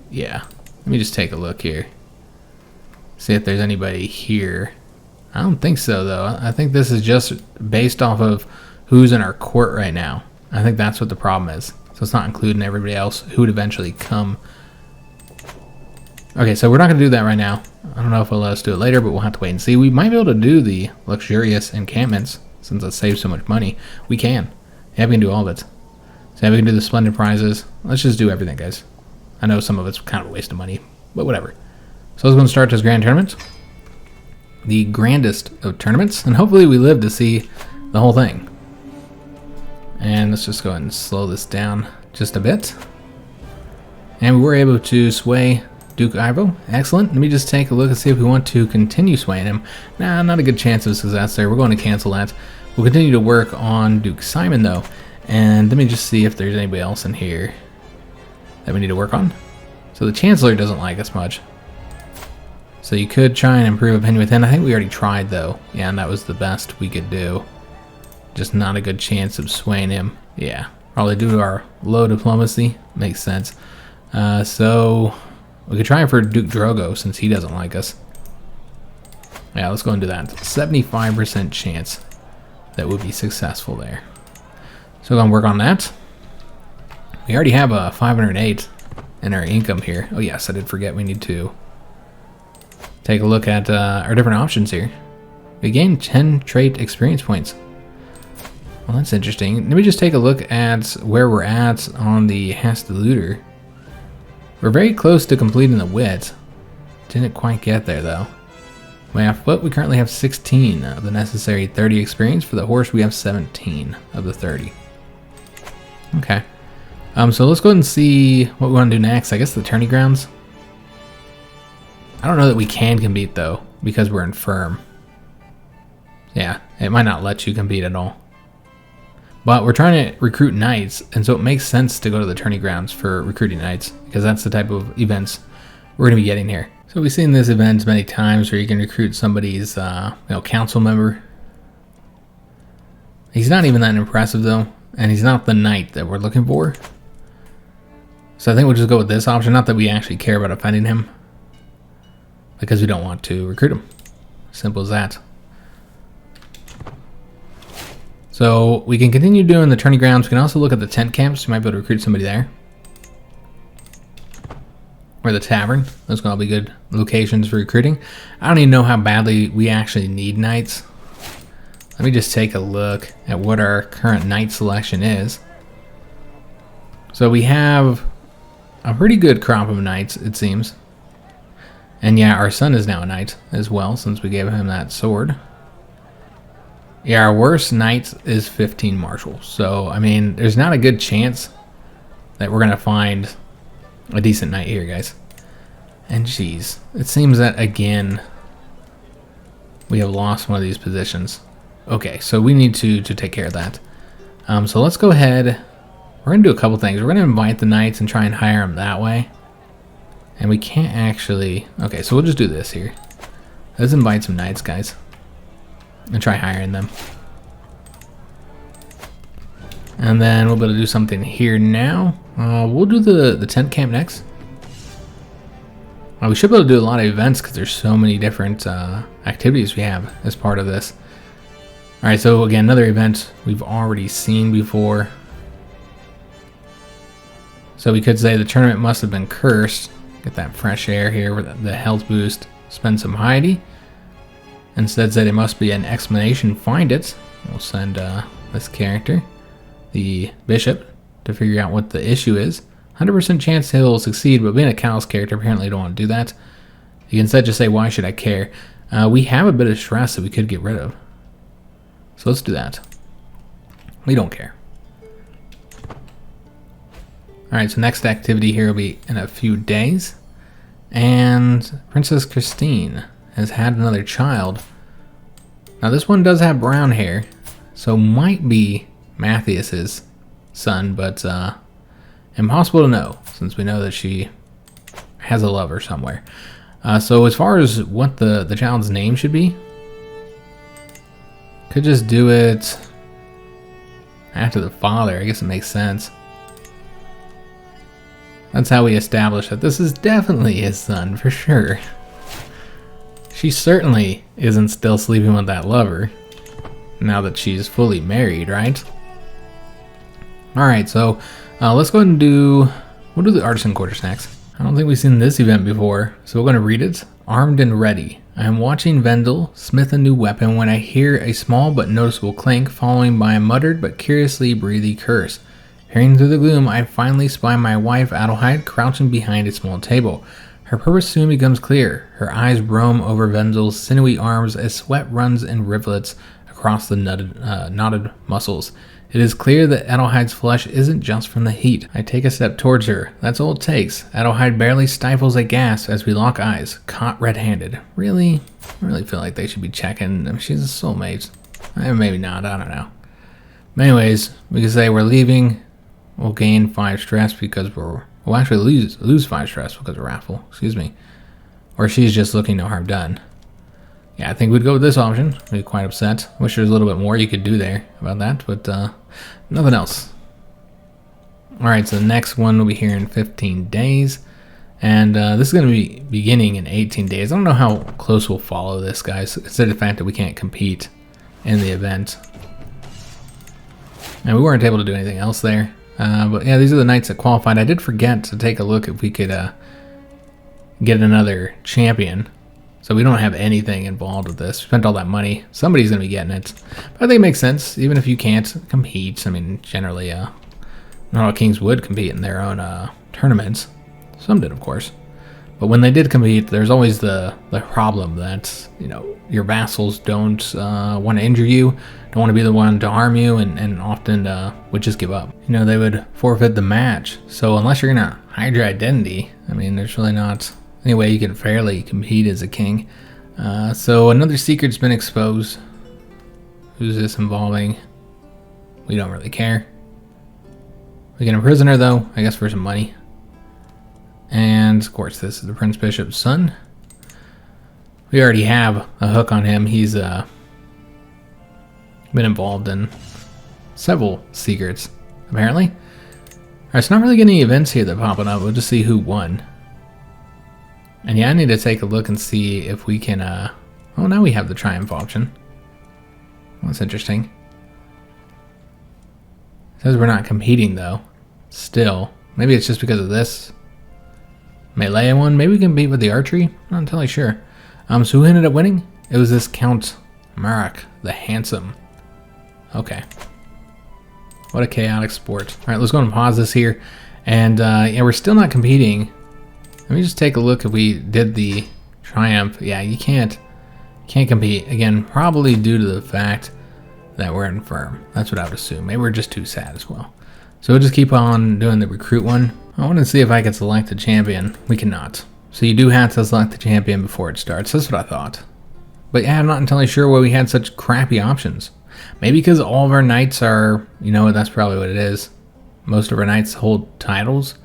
Yeah. Let me just take a look here. See if there's anybody here. I don't think so, though. I think this is just based off of who's in our court right now. I think that's what the problem is. So it's not including everybody else who would eventually come. Okay, so we're not going to do that right now. I don't know if it'll let us do it later, but we'll have to wait and see. We might be able to do the luxurious encampments, since it saves so much money. We can. Yeah, we can do all of it. So yeah, we can do the splendid prizes. Let's just do everything, guys. I know some of it's kind of a waste of money, but whatever. So let's go and start this grand tournament. The grandest of tournaments, and hopefully we live to see the whole thing. And let's just go ahead and slow this down just a bit. And we were able to sway Duke Ivo. Excellent. Let me just take a look and see if we want to continue swaying him. Nah, not a good chance of success there. We're going to cancel that. We'll continue to work on Duke Simon, though. And let me just see if there's anybody else in here that we need to work on. So the Chancellor doesn't like us much. So you could try and improve opinion with him. I think we already tried, though. Yeah, and that was the best we could do. Just not a good chance of swaying him. Yeah, probably due to our low diplomacy. Makes sense. So we could try for Duke Drogo since he doesn't like us. Yeah, let's go and do that. 75% chance that would be successful there. So we're going to work on that. We already have a 508 in our income here. Oh yes, I did forget we need to take a look at our different options here. We gain 10 trait experience points. Well, that's interesting. Let me just take a look at where we're at on the Hastoluter. We're very close to completing the wit. Didn't quite get there, though. We have foot. We currently have 16 of the necessary 30 experience. For the horse, we have 17 of the 30. Okay. So let's go ahead and see what we want to do next. I guess the tourney grounds. I don't know that we can compete, though, because we're infirm. Yeah, it might not let you compete at all. But we're trying to recruit knights, and so it makes sense to go to the tourney grounds for recruiting knights, because that's the type of events we're going to be getting here. So we've seen this event many times where you can recruit somebody's council member. He's not even that impressive, though, and he's not the knight that we're looking for. So I think we'll just go with this option, not that we actually care about offending him, because we don't want to recruit him. Simple as that. So we can continue doing the tourney grounds. We can also look at the tent camps. We might be able to recruit somebody there. Or the tavern. Those can all be good locations for recruiting. I don't even know how badly we actually need knights. Let me just take a look at what our current knight selection is. So we have a pretty good crop of knights, it seems. And yeah, our son is now a knight as well, since we gave him that sword. Yeah, our worst knight is 15 marshals. So, I mean, there's not a good chance that we're going to find a decent knight here, guys. And geez, it seems that, again, we have lost one of these positions. Okay, so we need to take care of that. So let's go ahead. We're going to do a couple things. We're going to invite the knights and try and hire them that way. And we can't actually... Okay, so we'll just do this here. Let's invite some knights, guys. And try hiring them. And then we'll be able to do something here now. We'll do the tent camp next. We should be able to do a lot of events because there's so many different activities we have as part of this. Alright, so again, another event we've already seen before. So we could say the tournament must have been cursed. Get that fresh air here with the health boost. Spend some piety. Instead said it must be an explanation. Find it. We'll send this character, the bishop, to figure out what the issue is. 100% chance he'll succeed, but being a callous character, apparently don't want to do that. You can instead just say, why should I care? We have a bit of stress that we could get rid of. So let's do that. We don't care. Alright, so next activity here will be in a few days. And Princess Christine has had another child. Now this one does have brown hair, so might be Matthias's son, but impossible to know since we know that she has a lover somewhere. So as far as what the child's name should be, could just do it after the father. I guess it makes sense. That's how we establish that this is definitely his son, for sure. She certainly isn't still sleeping with that lover, now that she's fully married, right? Alright, so let's go ahead and we'll do the artisan quarters next. I don't think we've seen this event before, so we're going to read it. Armed and ready. I am watching Vendel smith a new weapon when I hear a small but noticeable clink, following by a muttered but curiously breathy curse. Peering through the gloom, I finally spy my wife Adelheid crouching behind a small table. Her purpose soon becomes clear. Her eyes roam over Vendel's sinewy arms as sweat runs in rivulets across the knotted muscles. It is clear that Adelheid's flesh isn't just from the heat. I take a step towards her. That's all it takes. Adelheid barely stifles a gasp as we lock eyes, caught red-handed. Really? I really feel like they should be checking. I mean, she's a soulmate. Maybe not, I don't know. But anyways, we can say we're leaving. We'll gain 5 stress because we'll actually lose 5 stress because of raffle, excuse me. Or she's just looking no harm done. Yeah, I think we'd go with this option. I'd be quite upset. Wish there was a little bit more you could do there about that, but nothing else. Alright, so the next one will be here in 15 days. And this is going to be beginning in 18 days. I don't know how close we'll follow this, guys, considering the fact that we can't compete in the event. And we weren't able to do anything else there. But yeah, these are the knights that qualified. I did forget to take a look if we could get another champion. So we don't have anything involved with this. We spent all that money. Somebody's going to be getting it. But I think it makes sense, even if you can't compete. I mean, generally, not all kings would compete in their own tournaments. Some did, of course. But when they did compete, there's always the problem that, you know, your vassals don't want to injure you, don't want to be the one to harm you, and often would just give up. You know, they would forfeit the match. So unless you're going to hide your identity, I mean, there's really not any way you can fairly compete as a king. So another secret's been exposed. Who's this involving? We don't really care. We get a prisoner, though, I guess for some money. And, of course, this is the Prince Bishop's son. We already have a hook on him. He's been involved in several secrets, apparently. Alright, so not really getting any events here that are popping up. We'll just see who won. And yeah, I need to take a look and see if we can, oh, now we have the triumph option. That's interesting. It says we're not competing, though. Still. Maybe it's just because of this melee one. Maybe we can beat with the archery. Not entirely sure. So who ended up winning? It was this Count Marak, the Handsome. Okay. What a chaotic sport. Alright, let's go and pause this here. And yeah, we're still not competing. Let me just take a look if we did the triumph. Yeah, you can't compete. Again, probably due to the fact that we're infirm. That's what I would assume. Maybe we're just too sad as well. So we'll just keep on doing the recruit one. I want to see if I can select a champion. We cannot. So you do have to select the champion before it starts. That's what I thought. But yeah, I'm not entirely sure why we had such crappy options. Maybe because all of our knights are, you know, that's probably what it is. Most of our knights hold titles.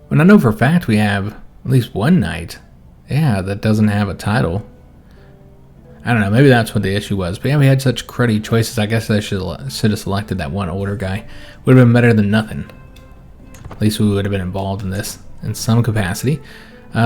But I know for a fact we have at least one knight, yeah, that doesn't have a title. I don't know, maybe that's what the issue was. But yeah, we had such cruddy choices. I guess I should have selected that one older guy. Would have been better than nothing. At least we would have been involved in this in some capacity.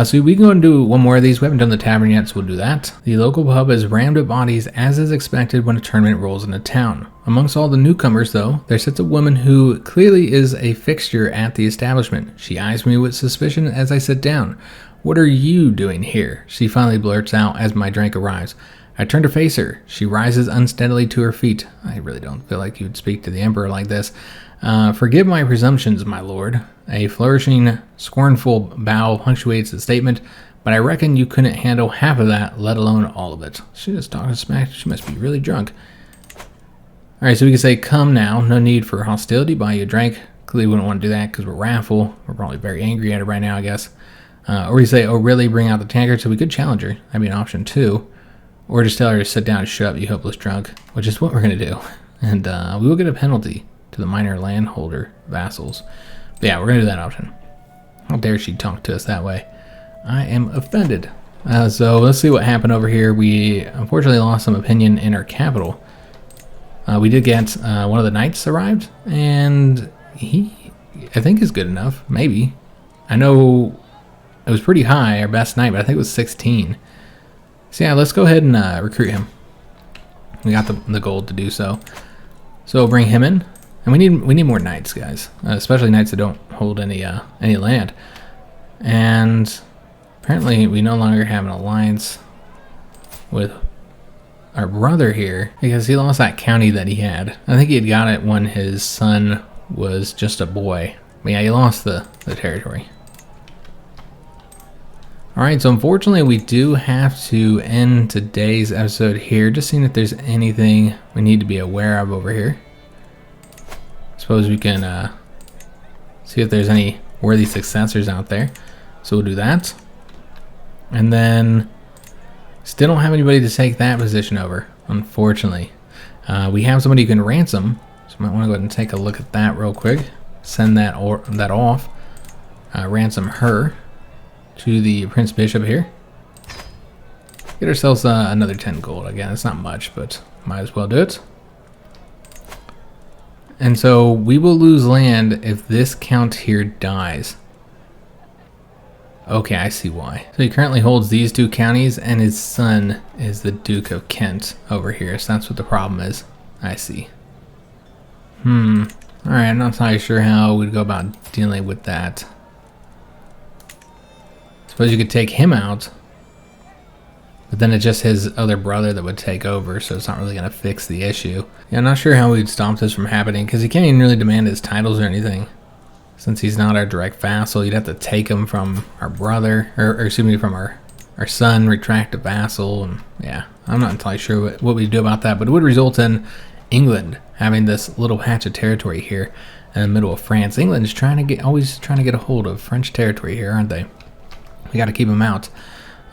So we can go and do one more of these. We haven't done the tavern yet, so we'll do that. The local pub is rammed with bodies, as is expected when a tournament rolls into town. Amongst all the newcomers, though, there sits a woman who clearly is a fixture at the establishment. She eyes me with suspicion as I sit down. "What are you doing here?" she finally blurts out as my drink arrives. I turn to face her. She rises unsteadily to her feet. I really don't feel like you would speak to the Emperor like this. "Forgive my presumptions, my lord." A flourishing, scornful bow punctuates the statement, but I reckon you couldn't handle half of that, let alone all of it. She just talking smack. She must be really drunk. Alright, so we can say, "Come now, no need for hostility, buy you a drink." Clearly we wouldn't want to do that because we're raffle. We're probably very angry at her right now, I guess. Or we say, "Oh really, bring out the tankard," so we could challenge her. That'd be an option too. Or just tell her to sit down and shut up, you hopeless drunk, which is what we're going to do. And we will get a penalty to the minor landholder vassals. But yeah, we're going to do that option. How dare she talk to us that way? I am offended. So let's see what happened over here. We unfortunately lost some opinion in our capital. We did get one of the knights arrived, and he, I think, is good enough. Maybe. I know it was pretty high, our best knight, but I think it was 16. So yeah, let's go ahead and recruit him. We got the gold to do so. So we'll bring him in, and we need more knights, guys, especially knights that don't hold any land. And apparently we no longer have an alliance with our brother here because he lost that county that he had. I think he had got it when his son was just a boy. But yeah, he lost the territory. Alright, so unfortunately we do have to end today's episode here. Just seeing if there's anything we need to be aware of over here. Suppose we can see if there's any worthy successors out there. So we'll do that. And then still don't have anybody to take that position over, unfortunately. We have somebody who can ransom, so I might want to go ahead and take a look at that real quick. Send that off. Ransom her to the Prince Bishop here. Get ourselves another 10 gold. Again, it's not much, but might as well do it. And so we will lose land if this count here dies. Okay, I see why. So he currently holds these two counties, and his son is the Duke of Kent over here. So that's what the problem is. I see. Alright, I'm not entirely sure how we'd go about dealing with that. Suppose you could take him out, but then it's just his other brother that would take over, so it's not really going to fix the issue. Yeah, I'm not sure how we'd stop this from happening, because he can't even really demand his titles or anything. Since he's not our direct vassal, you'd have to take him from our brother, or excuse me, from our son, retract a vassal, and yeah, I'm not entirely sure what we do about that, but it would result in England having this little patch of territory here in the middle of France. England's always trying to get a hold of French territory here, aren't they? We got to keep them out.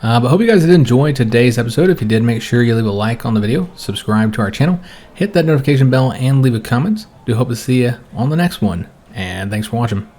But hope you guys did enjoy today's episode. If you did, make sure you leave a like on the video, subscribe to our channel, hit that notification bell, and leave a comment. Do hope to see you on the next one. And thanks for watching.